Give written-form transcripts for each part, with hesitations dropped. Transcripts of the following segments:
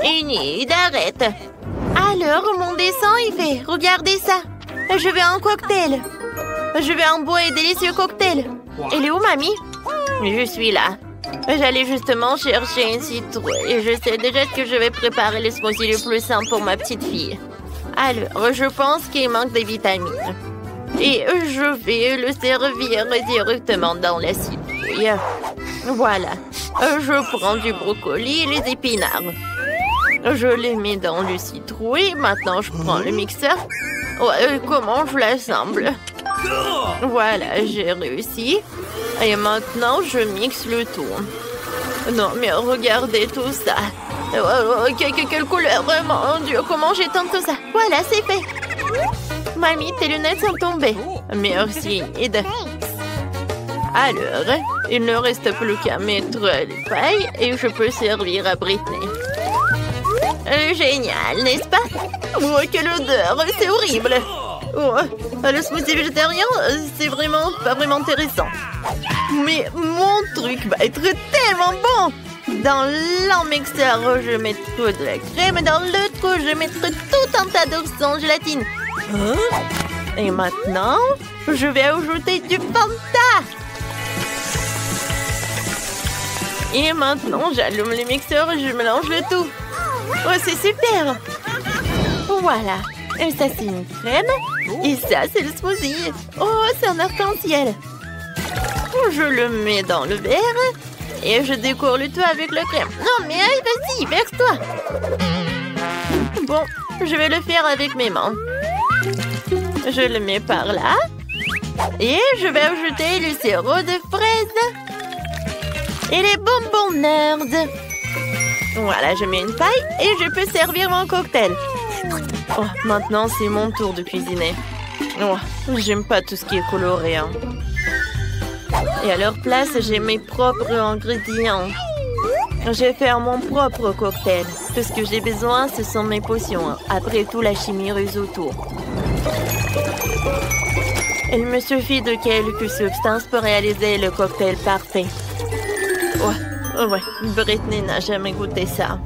Enid, arrête. Alors, mon dessin est fait. Regardez ça. Je veux un cocktail. Je veux un beau et délicieux cocktail. Elle est où, mamie? Je suis là. J'allais justement chercher une citrouille et je sais déjà que je vais préparer le smoothie le plus simple pour ma petite fille. Alors, je pense qu'il manque des vitamines. Et je vais le servir directement dans la citrouille. Voilà. Je prends du brocoli et les épinards. Je les mets dans le citrouille. Maintenant, je prends le mixeur. Comment je l'assemble? Voilà, j'ai réussi. Et maintenant, je mixe le tout. Non, mais regardez tout ça. Quelle couleur, mon Dieu, comment j'éteins tout ça? Voilà, c'est fait. Mamie, tes lunettes sont tombées. Merci, Enid. Alors, il ne reste plus qu'à mettre les pailles et je peux servir à Britney. Génial, n'est-ce pas? Oh, quelle odeur, c'est horrible. Oh, le smoothie végétarien, c'est vraiment pas vraiment intéressant. Mais mon truc va être tellement bon. Dans l'un mixeur, je mettrai de la crème et dans l'autre, je mettrai tout un tas d'œufs sans gélatine. Et maintenant, je vais ajouter du Fanta. Et maintenant, j'allume le mixeur et je mélange le tout. Oh, c'est super. Voilà. Et ça, c'est une crème. Et ça, c'est le smoothie. Oh, c'est un arc-en-ciel. Je le mets dans le verre. Et je décore le tout avec la crème. Non, mais vas-y, verse-toi. Bon, je vais le faire avec mes mains. Je le mets par là. Et je vais ajouter le sirop de fraise. Et les bonbons nerds. Voilà, je mets une paille et je peux servir mon cocktail. Oh, maintenant, c'est mon tour de cuisiner. Oh, j'aime pas tout ce qui est coloré. Hein. Et à leur place, j'ai mes propres ingrédients. Je vais faire mon propre cocktail. Tout ce que j'ai besoin, ce sont mes potions. Après tout, la chimie résout tout. Il me suffit de quelques substances pour réaliser le cocktail parfait. Ouais, Britney n'a jamais goûté ça.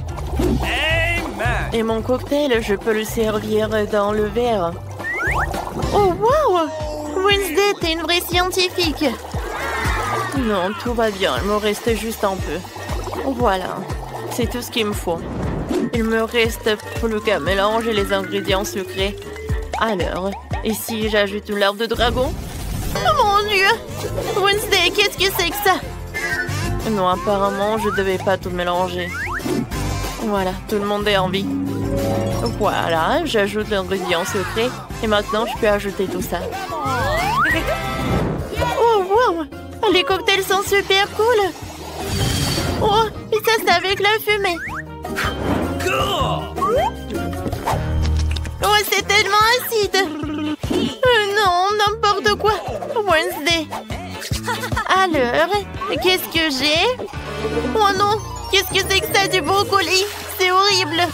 Et mon cocktail, je peux le servir dans le verre. Oh, wow! Wednesday, t'es une vraie scientifique. Non, tout va bien. Il me reste juste un peu. Voilà. C'est tout ce qu'il me faut. Il me reste plus qu'à mélanger les ingrédients sucrés. Alors, et si j'ajoute une larve de dragon? Oh mon Dieu! Wednesday, qu'est-ce que c'est que ça? Non, apparemment, je devais pas tout mélanger. Voilà, tout le monde est en vie. Voilà, j'ajoute l'ingrédient secret. Et maintenant, je peux ajouter tout ça. Oh, wow! Les cocktails sont super cool! Oh, et ça, c'est avec la fumée! Oh, c'est tellement acide! Non, n'importe quoi! Wednesday! Alors, qu'est-ce que j'ai? Oh non! Qu'est-ce que c'est que ça, du brocoli? C'est horrible!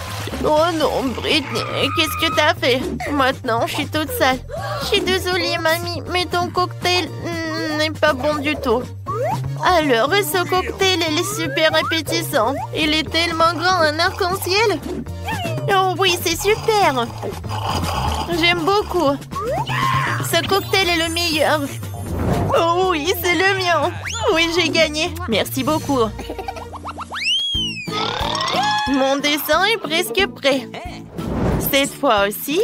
Oh non, Britney, qu'est-ce que t'as fait? Maintenant, je suis toute sale. Je suis désolée, mamie, mais ton cocktail n'est pas bon du tout. Alors, ce cocktail, il est super appétissant. Il est tellement grand, un arc-en-ciel. Oh oui, c'est super. J'aime beaucoup. Ce cocktail est le meilleur. Oh oui, c'est le mien. Oui, j'ai gagné. Merci beaucoup. Mon dessin est presque prêt. Cette fois aussi,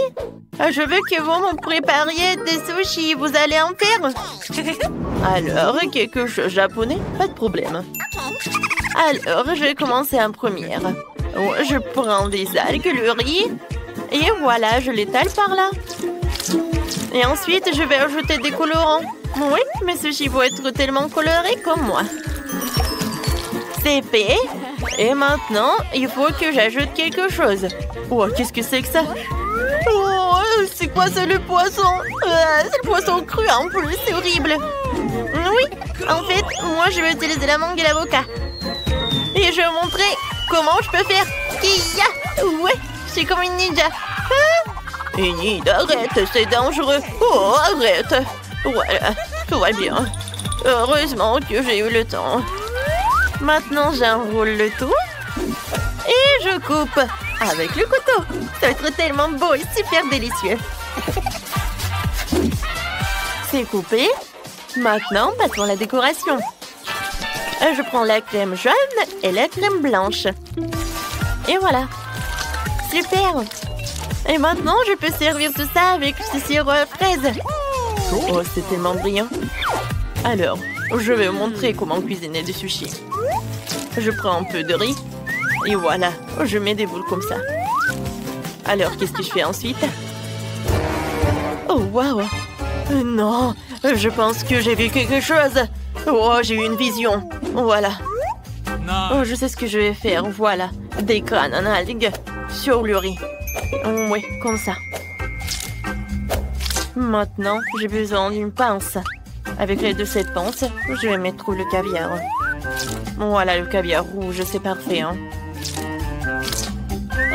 je veux que vous me prépariez des sushis. Vous allez en faire? Alors, quelque chose japonais? Pas de problème. Alors, je vais commencer en première. Je prends des algues, le riz. Et voilà, je l'étale par là. Et ensuite, je vais ajouter des colorants. Oui, mes sushis vont être tellement colorés comme moi. C'est fait. Et maintenant, il faut que j'ajoute quelque chose. Oh, qu'est-ce que c'est que ça? Oh, c'est quoi ça, le poisson? C'est le poisson cru en plus, c'est horrible. Oui, en fait, moi je vais utiliser la mangue et l'avocat. Et je vais vous montrer comment je peux faire. Kia! Ouais, je suis comme une ninja. Enid, arrête, c'est dangereux. Oh, arrête. Voilà, tout va bien. Heureusement que j'ai eu le temps. Maintenant, j'enroule le tout. Et je coupe avec le couteau. Ça va être tellement beau et super délicieux. C'est coupé. Maintenant, passons à la décoration. Je prends la crème jaune et la crème blanche. Et voilà. Super. Et maintenant, je peux servir tout ça avec ce sirop à fraises. Oh, c'est tellement brillant. Alors, je vais vous montrer comment cuisiner du sushi. Je prends un peu de riz. Et voilà, je mets des boules comme ça. Alors, qu'est-ce que je fais ensuite? Oh, waouh! Non, je pense que j'ai vu quelque chose. Oh, j'ai eu une vision. Voilà. Oh, je sais ce que je vais faire. Voilà, des crânes en algues sur le riz. Oui, comme ça. Maintenant, j'ai besoin d'une pince. Avec l'aide de cette pince, je vais mettre le caviar. Voilà, le caviar rouge, c'est parfait. Hein?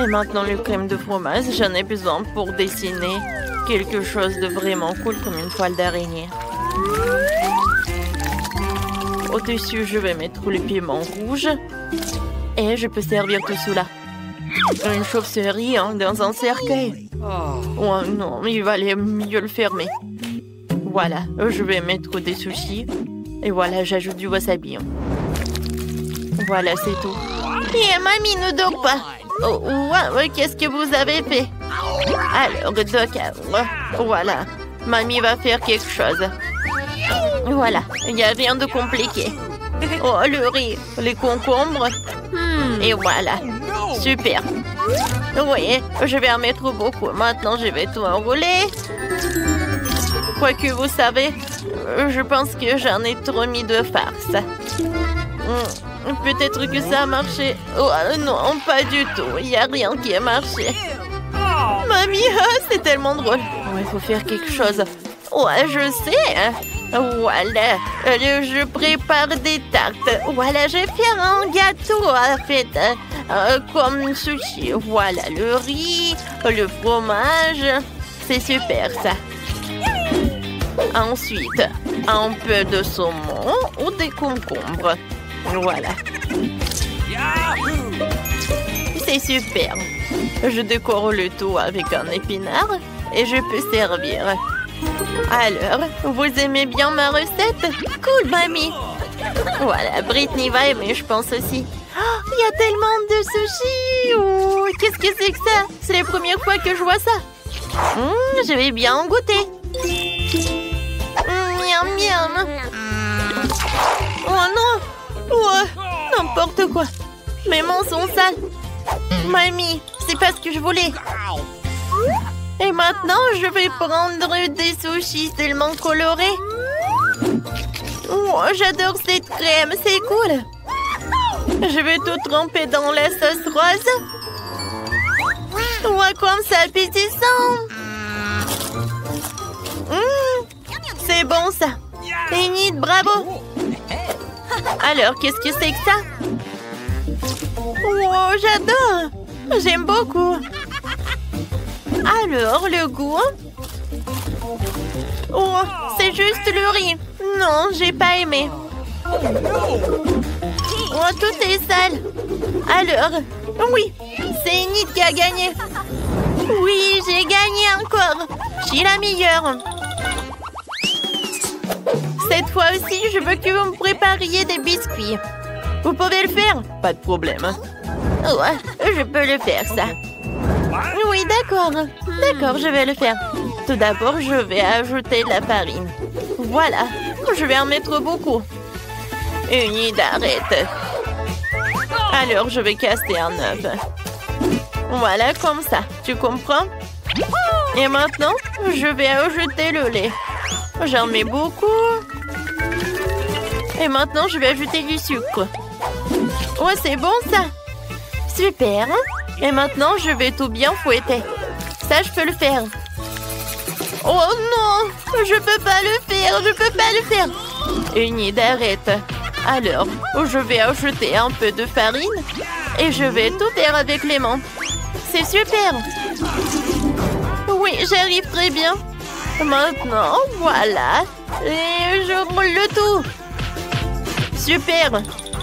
Et maintenant, le crème de fromage, j'en ai besoin pour dessiner quelque chose de vraiment cool comme une toile d'araignée. Au-dessus, je vais mettre le piment rouge. Et je peux servir tout cela. Une chauve-souris hein, dans un cercueil. Oh non, il valait mieux le fermer. Voilà, je vais mettre des sushis. Et voilà, j'ajoute du wasabi. Voilà, c'est tout. Et mamie ne dort pas. Oh, ouais, qu'est-ce que vous avez fait? Alors, d'accord. Voilà, mamie va faire quelque chose. Voilà, il n'y a rien de compliqué. Oh, le riz, les concombres. Et voilà, super. Oui, je vais en mettre beaucoup. Maintenant, je vais tout enrouler. Quoique, vous savez, je pense que j'en ai trop mis de farce. Peut-être que ça a marché. Oh non, pas du tout. Il n'y a rien qui a marché. Mamie, c'est tellement drôle. Il faut faire quelque chose. Ouais, je sais. Voilà, je prépare des tartes. Voilà, je vais faire un gâteau en fait, comme sushi. Voilà, le riz, le fromage. C'est super ça. Ensuite, un peu de saumon ou des concombres. Voilà. C'est super. Je décore le tout avec un épinard et je peux servir. Alors, vous aimez bien ma recette? Cool, mamie. Voilà, Brittany va aimer, je pense aussi. Oh, il y a tellement de sushis. Oh, qu'est-ce que c'est que ça? C'est la première fois que je vois ça. Je vais bien en goûter. Miam, miam. Oh non. Oh, n'importe quoi. Mes mains sont sales. Mamie, c'est pas ce que je voulais. Et maintenant, je vais prendre des sushis tellement colorés. Oh, j'adore cette crème, c'est cool. Je vais tout tremper dans la sauce rose. Ouais, comme ça, appétissant. C'est bon, ça. Enid, bravo. Alors, qu'est-ce que c'est que ça? Oh, j'adore. J'aime beaucoup. Alors, le goût? Oh, c'est juste le riz. Non, j'ai pas aimé. Oh, tout est sale. Alors, oui, c'est Enid qui a gagné. Oui, j'ai gagné encore. Je suis la meilleure. Cette fois aussi, je veux que vous me prépariez des biscuits. Vous pouvez le faire? Pas de problème. Ouais, je peux le faire, ça. Oui, d'accord. D'accord, je vais le faire. Tout d'abord, je vais ajouter de la farine. Voilà, je vais en mettre beaucoup. Enid, arrête. Alors, je vais casser un œuf. Voilà, comme ça. Tu comprends? Et maintenant, je vais ajouter le lait. J'en mets beaucoup. Et maintenant, je vais ajouter du sucre. Ouais, c'est bon, ça. Super. Et maintenant, je vais tout bien fouetter. Ça, je peux le faire. Oh non, je peux pas le faire, je peux pas le faire. Enid, arrête. Alors, je vais ajouter un peu de farine et je vais tout faire avec les mains. C'est super. Oui, j'arrive très bien. Maintenant, voilà. Et je roule le tout. Super.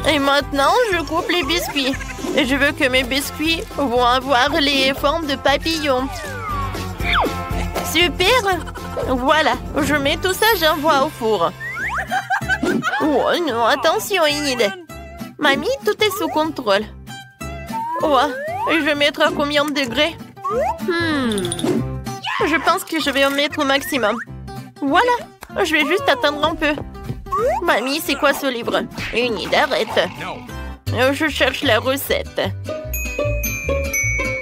Et maintenant, je coupe les biscuits. Et je veux que mes biscuits vont avoir les formes de papillons. Super! Voilà, je mets tout ça, j'envoie au four. Oh non, attention, Enid. Mamie, tout est sous contrôle. Oh, je vais mettre à combien de degrés? Je pense que je vais en mettre au maximum. Voilà, je vais juste attendre un peu. Mamie, c'est quoi ce livre? Enid, arrête. Je cherche la recette.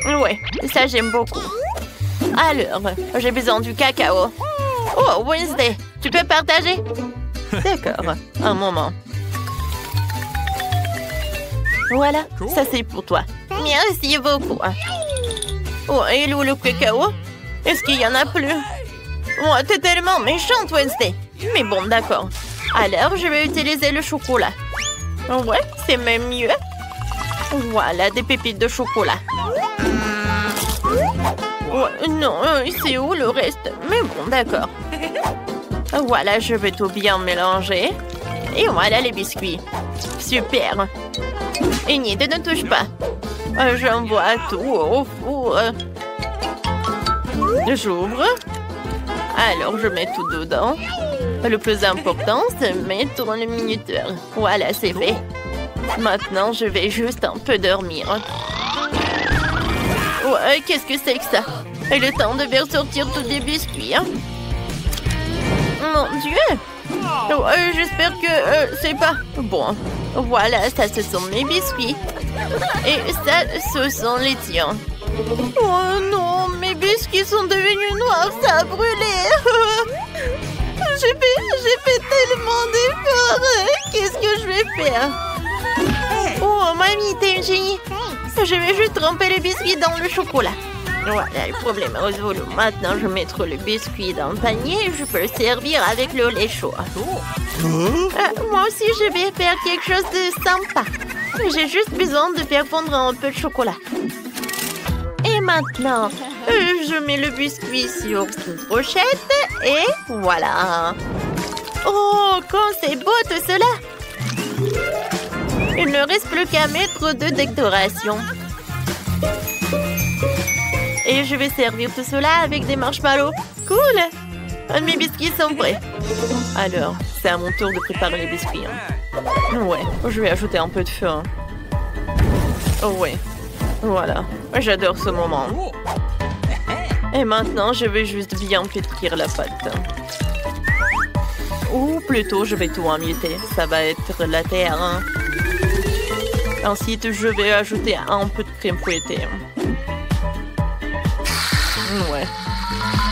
Ouais, ça j'aime beaucoup. Alors, j'ai besoin du cacao. Oh, Wednesday, tu peux partager? D'accord, un moment. Voilà, ça c'est pour toi. Merci beaucoup. Oh, et où le cacao? Est-ce qu'il y en a plus? Oh, t'es tellement méchante, Wednesday. Mais bon, d'accord. Alors, je vais utiliser le chocolat. Ouais, c'est même mieux. Voilà, des pépites de chocolat. Oh, non, c'est où le reste? Mais bon, d'accord. Voilà, je vais tout bien mélanger. Et voilà les biscuits. Super. Enid, ne touche pas. J'envoie tout au four. J'ouvre. Alors, je mets tout dedans. Le plus important, c'est mettre le minuteur. Voilà, c'est fait. Maintenant, je vais juste un peu dormir. Ouais, qu'est-ce que c'est que ça? Et le temps de faire sortir tous les biscuits. Hein? Mon Dieu! J'espère que c'est pas... Bon, voilà, ça, ce sont mes biscuits. Et ça, ce sont les tiens. Oh non, mes biscuits sont devenus noirs, ça a brûlé. J'ai fait tellement d'efforts. Qu'est-ce que je vais faire? Oh, mamie, t'es une génie. Je vais juste tremper les biscuits dans le chocolat. Voilà, le problème est résolu. Maintenant, je vais mettre le biscuit dans le panier et je peux le servir avec le lait chaud. Moi aussi, je vais faire quelque chose de sympa. J'ai juste besoin de faire fondre un peu de chocolat. Et maintenant, je mets le biscuit sur cette brochette et voilà. Oh, quand c'est beau tout cela! Il ne reste plus qu'à mettre de décoration. Et je vais servir tout cela avec des marshmallows. Cool! Mes biscuits sont prêts. Alors, c'est à mon tour de préparer les biscuits. Hein. Ouais, je vais ajouter un peu de feu. Hein. Oh ouais, voilà. J'adore ce moment. Et maintenant, je vais juste bien pétrir la pâte. Ou plutôt, je vais tout emietter. Ça va être la terre. Hein. Ensuite, je vais ajouter un peu de crème fouettée. Ouais.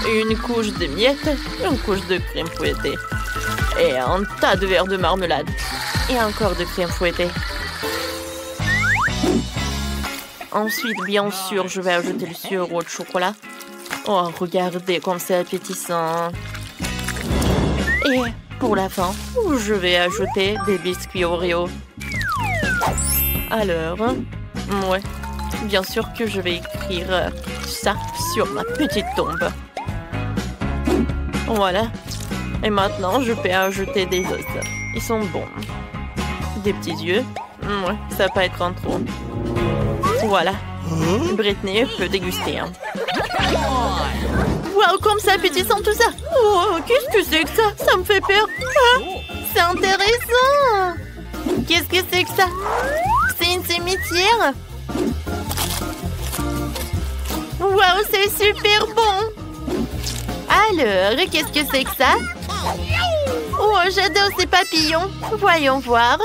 Une couche de miettes, une couche de crème fouettée. Et un tas de verres de marmelade. Et encore de crème fouettée. Ensuite, bien sûr, je vais ajouter le sirop de chocolat. Oh, regardez comme c'est appétissant. Et pour la fin, je vais ajouter des biscuits Oreo. Alors, ouais, bien sûr que je vais écrire ça sur ma petite tombe. Voilà. Et maintenant, je peux ajouter des os. Ils sont bons. Des petits yeux. Ouais, ça va pas être en trop. Voilà. Brittany peut déguster. Hein. Waouh, comme c'est appétissant tout ça. Oh, qu'est-ce que c'est que ça? Ça me fait peur. Ah, c'est intéressant. Qu'est-ce que c'est que ça? C'est une cimetière. Waouh, c'est super bon. Alors, qu'est-ce que c'est que ça? Oh, j'adore ces papillons. Voyons voir.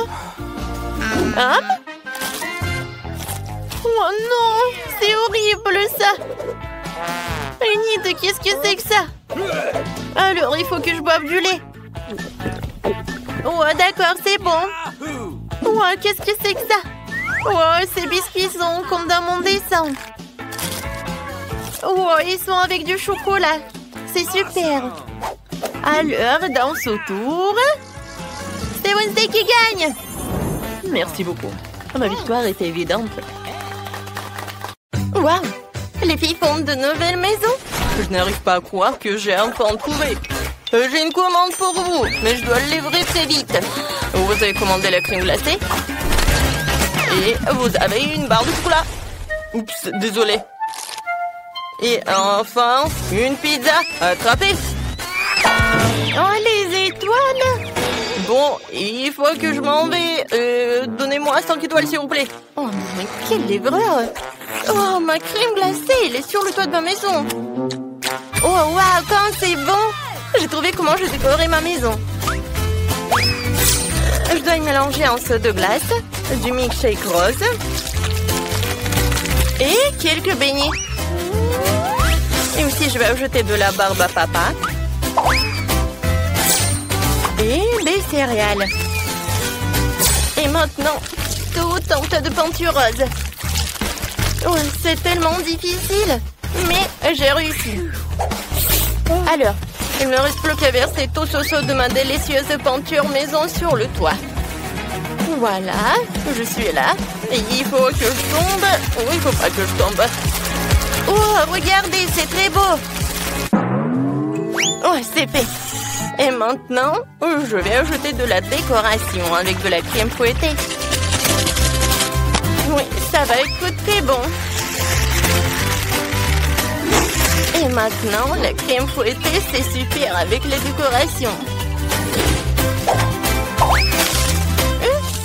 Oh non, c'est horrible ça. Enid, qu'est-ce que c'est que ça? Alors, il faut que je boive du lait. Oh, d'accord, c'est bon. Oh, qu'est-ce que c'est que ça? Oh, ces biscuits sont comme dans mon dessin. Oh, ils sont avec du chocolat. C'est super. Alors, danse autour. C'est Wednesday qui gagne. Merci beaucoup. Ma victoire était évidente. Waouh! Les filles font de nouvelles maisons. Je n'arrive pas à croire que j'ai enfin trouvé. J'ai une commande pour vous, mais je dois le livrer très vite. Vous avez commandé la crème glacée? Et vous avez une barre de chocolat. Oups, désolé. Et enfin, une pizza. Attrapez. Oh, les étoiles. Bon, il faut que je m'en vais. Donnez-moi 5 étoiles, s'il vous plaît. Oh, mais quelle aigreur. Oh, ma crème glacée, elle est sur le toit de ma maison. Oh, waouh, quand c'est bon. J'ai trouvé comment je décorerai ma maison. Je dois y mélanger un seau de glace, du milkshake rose et quelques beignets. Et aussi, je vais ajouter de la barbe à papa et des céréales. Et maintenant, tout un tas de peinture rose. Oh, c'est tellement difficile, mais j'ai réussi. Alors, il ne me reste plus qu'à verser tout ce seau de ma délicieuse peinture maison sur le toit. Voilà, je suis là. Et il faut que je tombe. Oh, il faut pas que je tombe. Oh, regardez, c'est très beau. Oh, c'est fait. Et maintenant, je vais ajouter de la décoration avec de la crème fouettée. Oui, ça va être très bon. Et maintenant, la crème fouettée, c'est super avec les décorations.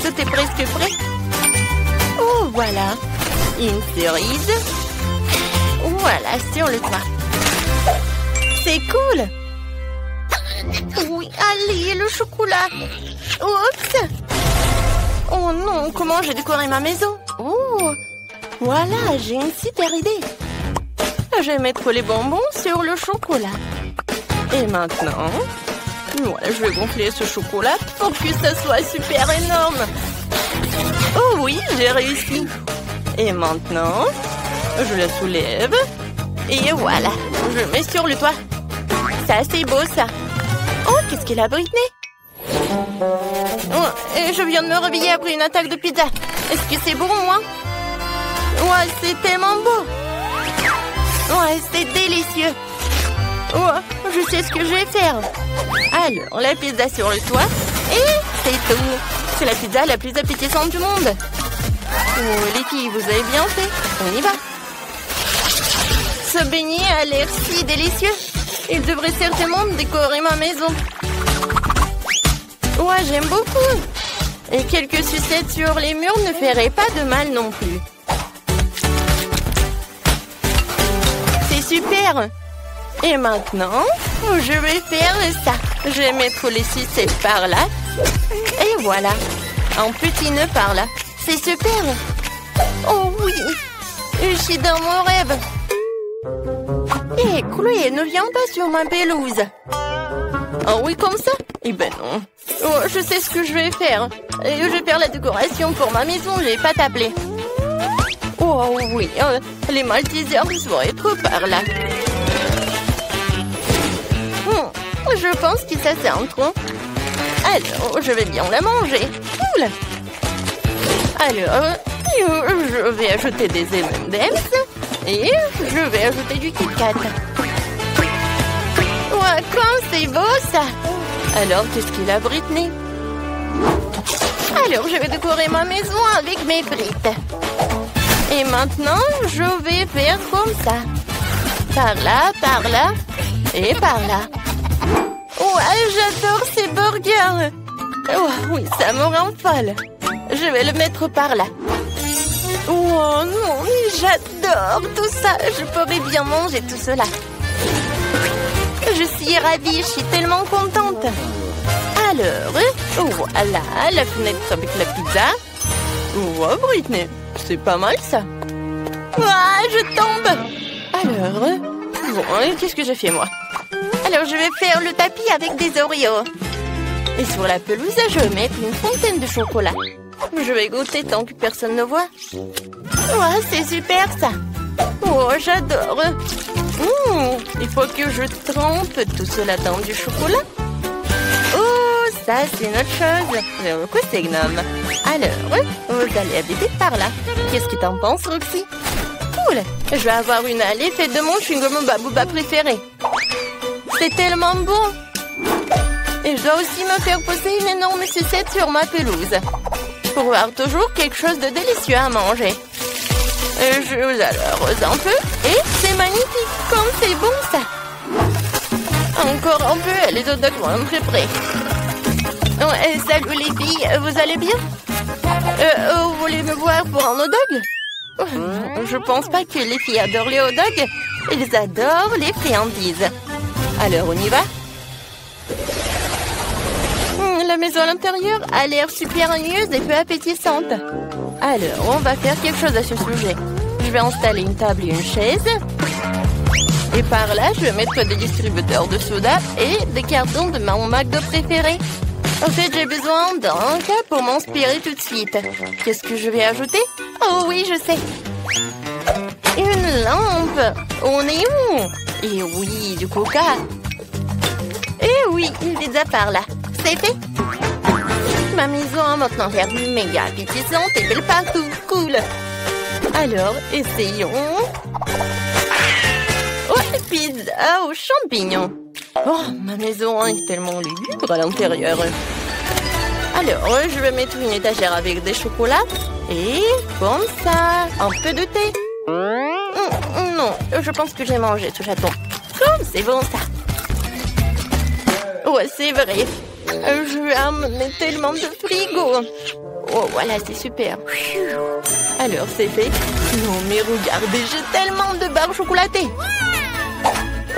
Tout est presque prêt. Oh, voilà. Une cerise. Voilà, sur le toit. C'est cool. Oui, allez, le chocolat. Oups. Oh non, comment j'ai décoré ma maison? Oh, voilà, j'ai une super idée. Je vais mettre les bonbons sur le chocolat. Et maintenant, voilà, je vais gonfler ce chocolat pour que ça soit super énorme. Oh oui, j'ai réussi. Et maintenant, je la soulève. Et voilà, je mets sur le toit. Ça, c'est beau, ça. Oh, qu'est-ce qu'il a, Britney? Oh, et je viens de me réveiller après une attaque de pizza. Est-ce que c'est bon, moi? Ouais, c'est tellement beau. Ouais, c'est délicieux. Oh, je sais ce que je vais faire. Alors, la pizza sur le toit. Et c'est tout. C'est la pizza la plus appétissante du monde. Oh, les filles, vous avez bien fait. On y va. Ce beignet a l'air si délicieux. Il devrait certainement décorer ma maison. Ouais, j'aime beaucoup. Et quelques sucettes sur les murs ne feraient pas de mal non plus. C'est super. Et maintenant, je vais faire ça. Je vais mettre les sucettes par là. Et voilà. Un petit nœud par là. C'est super. Oh oui. Je suis dans mon rêve. Hé, Chloé, ne viens pas sur ma pelouse. Ah oui, comme ça? Eh ben non. Oh, je sais ce que je vais faire. Je vais faire la décoration pour ma maison, je vais pas t'appeler. Oh oui, les Maltesers vont être par là. Je pense que ça c'est un tronc. Alors, je vais bien la manger. Cool. Alors, je vais ajouter des M&M's et je vais ajouter du Kit Kat. Ouais, quand c'est beau ça. Alors, qu'est-ce qu'il a, Britney? Alors, je vais décorer ma maison avec mes briques. Et maintenant, je vais faire comme ça. Par là, et par là. Ouais, j'adore ces burgers. Oh, oui, ça me rend folle. Je vais le mettre par là. Oh non, j'adore tout ça. Je pourrais bien manger tout cela. Je suis ravie, je suis tellement contente. Alors, voilà, la fenêtre avec la pizza. Oh, Britney, c'est pas mal ça. Ah, je tombe. Alors, bon, qu'est-ce que j'ai fait moi? Alors, je vais faire le tapis avec des Oreos. Et sur la pelouse, je vais mettre une fontaine de chocolat. Je vais goûter tant que personne ne voit. Ouais, c'est super ça. Oh, j'adore. Il faut que je trempe tout cela dans du chocolat. Oh, ça, c'est une autre chose. Pourquoi c'est gnome? Alors, vous allez habiter par là. Qu'est-ce que t'en penses, Roxy? Cool. Je vais avoir une allée faite de mon chewing-gum Babouba préféré. C'est tellement bon. Et je dois aussi me faire poser une énorme sucette sur ma pelouse. pour avoir toujours quelque chose de délicieux à manger. Je vous arrose un peu et c'est magnifique, comme c'est bon ça. Encore un peu, les hot dogs vont être prêts. Salut les filles, vous allez bien? Vous voulez me voir pour un hot dog? Je pense pas que les filles adorent les hot dogs. Ils adorent les friandises. Alors on y va? La maison à l'intérieur a l'air super lumineuse et peu appétissante. Alors, on va faire quelque chose à ce sujet. Je vais installer une table et une chaise. Et par là, je vais mettre des distributeurs de soda et des cartons de mon McDo préféré. En fait, j'ai besoin d'un cas pour m'inspirer tout de suite. Qu'est-ce que je vais ajouter? Oh oui, je sais. Une lampe au néon. Et oui, du coca. Et oui, une pizza par là. C'est fait. Ma maison a maintenant l'air méga appétissante et belle partout. Cool. Alors, essayons. Oh, pizza aux champignons. Oh, ma maison est tellement lugubre à l'intérieur. Alors, je vais mettre une étagère avec des chocolats. Et comme ça, un peu de thé. Non, je pense que j'ai mangé ce chaton. Comme c'est bon ça. Ouais, c'est vrai. Je vais amener tellement de frigo. Oh, voilà, c'est super. Alors, c'est fait. Non, mais regardez, j'ai tellement de barres chocolatées.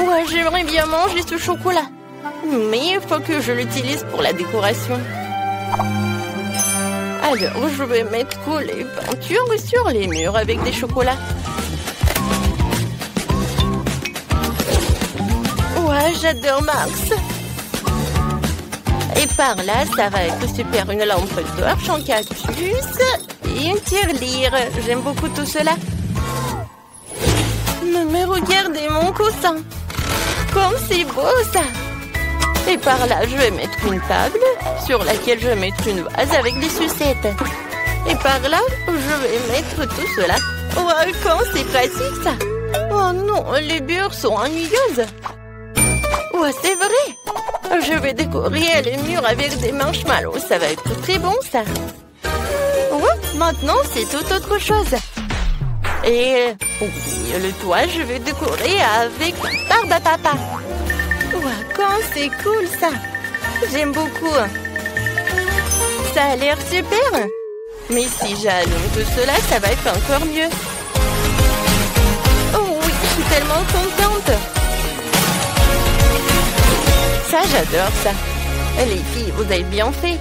Ouais, j'aimerais bien manger ce chocolat. Mais il faut que je l'utilise pour la décoration. Alors, je vais mettre les peintures sur les murs avec des chocolats. Ouais, j'adore Mars. Et par là, ça va être super. Une lampe torche en cactus et une tirelire. J'aime beaucoup tout cela. Mais regardez mon coussin. Comme c'est beau ça. Et par là, je vais mettre une table sur laquelle je vais mettre une vase avec des sucettes. Et par là, je vais mettre tout cela. Oh, comme c'est pratique ça. Oh non, les bures sont ennuyeuses. Oh, c'est vrai. Je vais décorer les murs avec des marshmallows. Ça va être très bon, ça. Oh, maintenant, c'est tout autre chose. Et oui, le toit, je vais décorer avec barbe à papa. Oh, quand c'est cool, ça. J'aime beaucoup. Ça a l'air super. Mais si j'allume tout cela, ça va être encore mieux. Oh oui, je suis tellement contente. Ça, j'adore ça. Les filles, vous avez bien fait.